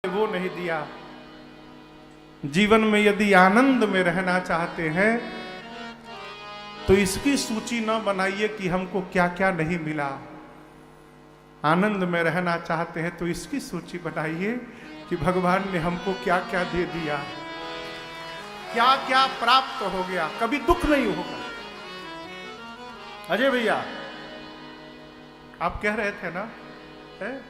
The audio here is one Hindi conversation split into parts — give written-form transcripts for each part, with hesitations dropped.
वो नहीं दिया। जीवन में यदि आनंद में रहना चाहते हैं तो इसकी सूची न बनाइए कि हमको क्या क्या नहीं मिला। आनंद में रहना चाहते हैं तो इसकी सूची बनाइए कि भगवान ने हमको क्या क्या दे दिया, क्या क्या प्राप्त हो गया। कभी दुख नहीं होगा। अजय भैया आप कह रहे थे ना है?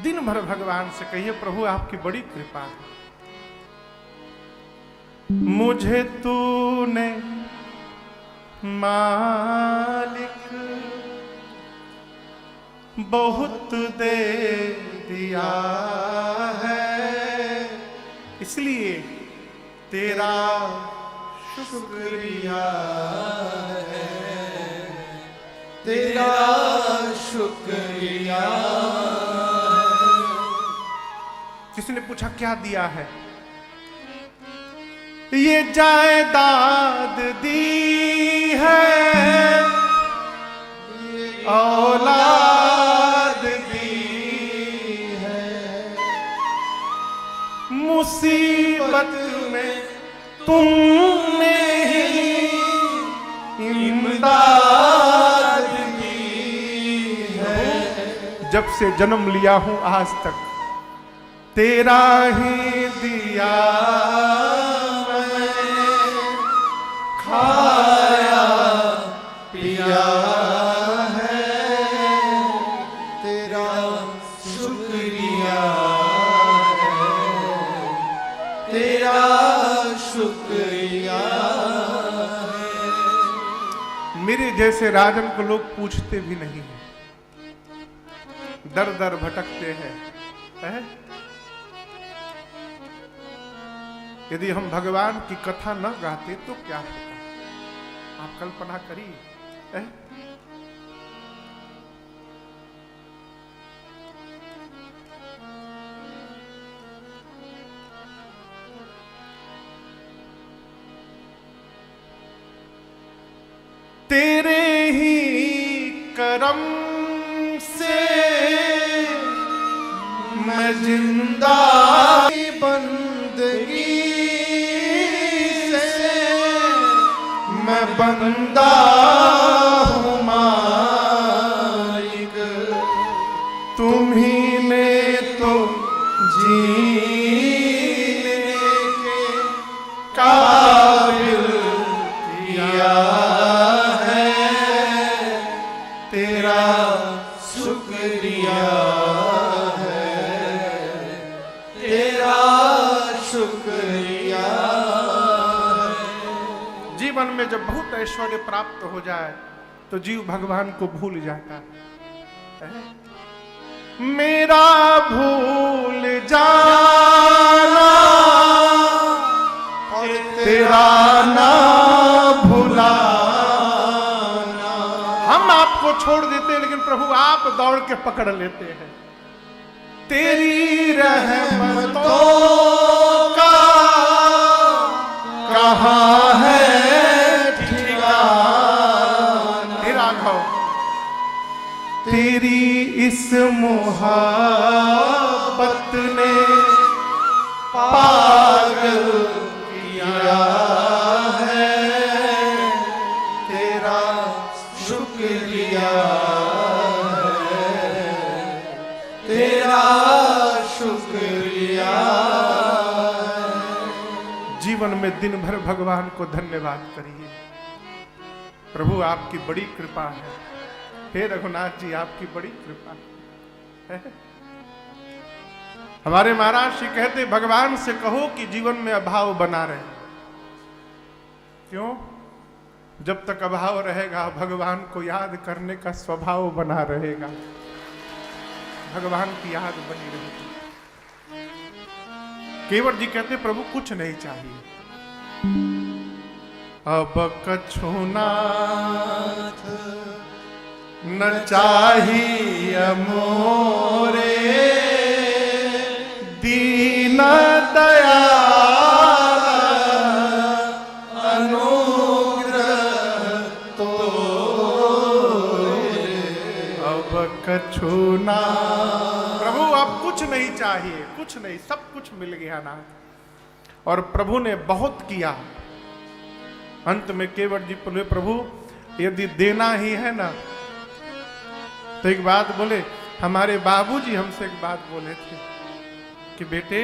दिन भर भगवान से कहिए प्रभु आपकी बड़ी कृपा है, मुझे तूने मालिक बहुत दे दिया है, इसलिए तेरा शुक्रिया है, तेरा शुक्रिया। किसी ने पूछा क्या दिया है? ये जायदाद दी है, औलाद दी है, मुसीबत में तुमने ही इमदाद दी है। जब से जन्म लिया हूं आज तक तेरा ही दिया मैंने, खाया पिया है, तेरा शुक्रिया है, तेरा शुक्रिया है। मेरे जैसे राजन को लोग पूछते भी नहीं है, दर दर भटकते हैं है? यदि हम भगवान की कथा न गाते तो क्या होता? आप कल्पना करिए है? तेरे ही करम से मैं जिंदा, बंदगी से मैं बंदा हूँ मालिक, तुम्ही ने तो जीने के काबिल किया है, तेरा शुक्रिया है, तेरा शुक्रिया है। जीवन में जब बहुत ऐश्वर्य प्राप्त हो जाए तो जीव भगवान को भूल जाता है। मेरा भूल जाना तेरा ना भुलाना। हम आपको छोड़ देते हैं लेकिन प्रभु आप दौड़ के पकड़ लेते हैं। तेरी रहमतों का कहाँ है ठिकाना। हे राघव तेरी इस मोहब्बत ने पागल किया है, तेरा शुक्रिया है, तेरा शुक्रिया है। जीवन में दिन भर भगवान को धन्यवाद करिए। प्रभु आपकी बड़ी कृपा है। हे रघुनाथ जी आपकी बड़ी कृपा है। हमारे महाराज श्री कहते भगवान से कहो कि जीवन में अभाव बना रहे। क्यों? जब तक अभाव रहेगा भगवान को याद करने का स्वभाव बना रहेगा, भगवान की याद बनी रहेगी। केवट जी कहते प्रभु कुछ नहीं चाहिए, अब कछु नाथ न चाहिए मोरे, दीन दयाल अनुग्रह तोरे, अब कछु ना। प्रभु नहीं चाहिए, कुछ नहीं, सब कुछ मिल गया ना। और प्रभु ने बहुत किया। अंत में केवट जी बोले, प्रभु यदि देना ही है ना, तो एक बात बोले, हमारे बाबूजी हमसे एक बात बोले थे कि बेटे,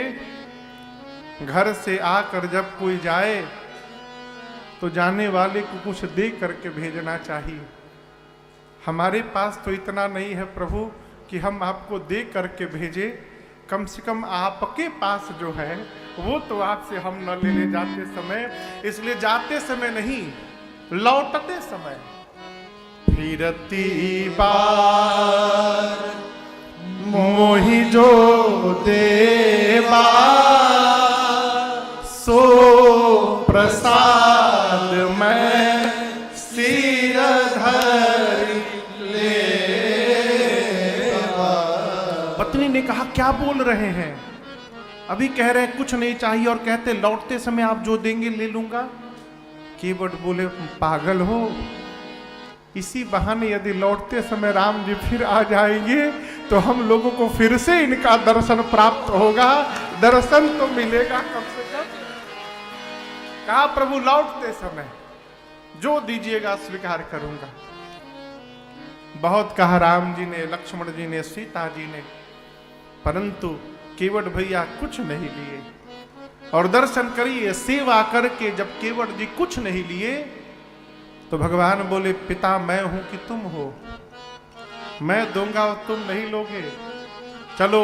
घर से आकर जब कोई जाए तो जाने वाले को कुछ दे करके भेजना चाहिए। हमारे पास तो इतना नहीं है प्रभु कि हम आपको दे करके भेजे, कम से कम आपके पास जो है वो तो आपसे हम न लेने जाते समय, इसलिए जाते समय नहीं, लौटते समय। फिरती बार मोहि जो देवा, सो प्रसाद मैं सिर धर ले। पत्नी ने कहा, क्या बोल रहे हैं? अभी कह रहे हैं कुछ नहीं चाहिए और कहते लौटते समय आप जो देंगे ले लूंगा। केवट बोले, पागल हो, इसी बहाने यदि लौटते समय राम जी फिर आ जाएंगे तो हम लोगों को फिर से इनका दर्शन प्राप्त होगा, दर्शन तो मिलेगा कम से कम। कहा, प्रभु लौटते समय जो दीजिएगा स्वीकार करूंगा। बहुत कहा राम जी ने, लक्ष्मण जी ने, सीता जी ने, परंतु केवट भैया कुछ नहीं लिए। और दर्शन करिए, सेवा करके जब केवट जी कुछ नहीं लिए तो भगवान बोले, पिता मैं हूं कि तुम हो? मैं दूंगा और तुम नहीं लोगे? चलो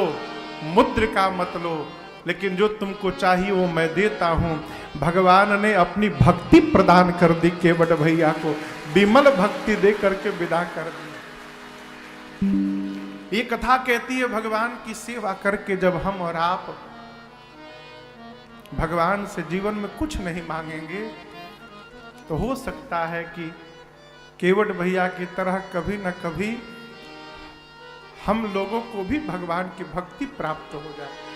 मुद्रिका मत लो, लेकिन जो तुमको चाहिए वो मैं देता हूं। भगवान ने अपनी भक्ति प्रदान कर दी केवट भैया को, विमल भक्ति दे करके विदा कर दी। ये कथा कहती है, भगवान की सेवा करके जब हम और आप भगवान से जीवन में कुछ नहीं मांगेंगे तो हो सकता है कि केवट भैया की तरह कभी न कभी हम लोगों को भी भगवान की भक्ति प्राप्त हो जाए।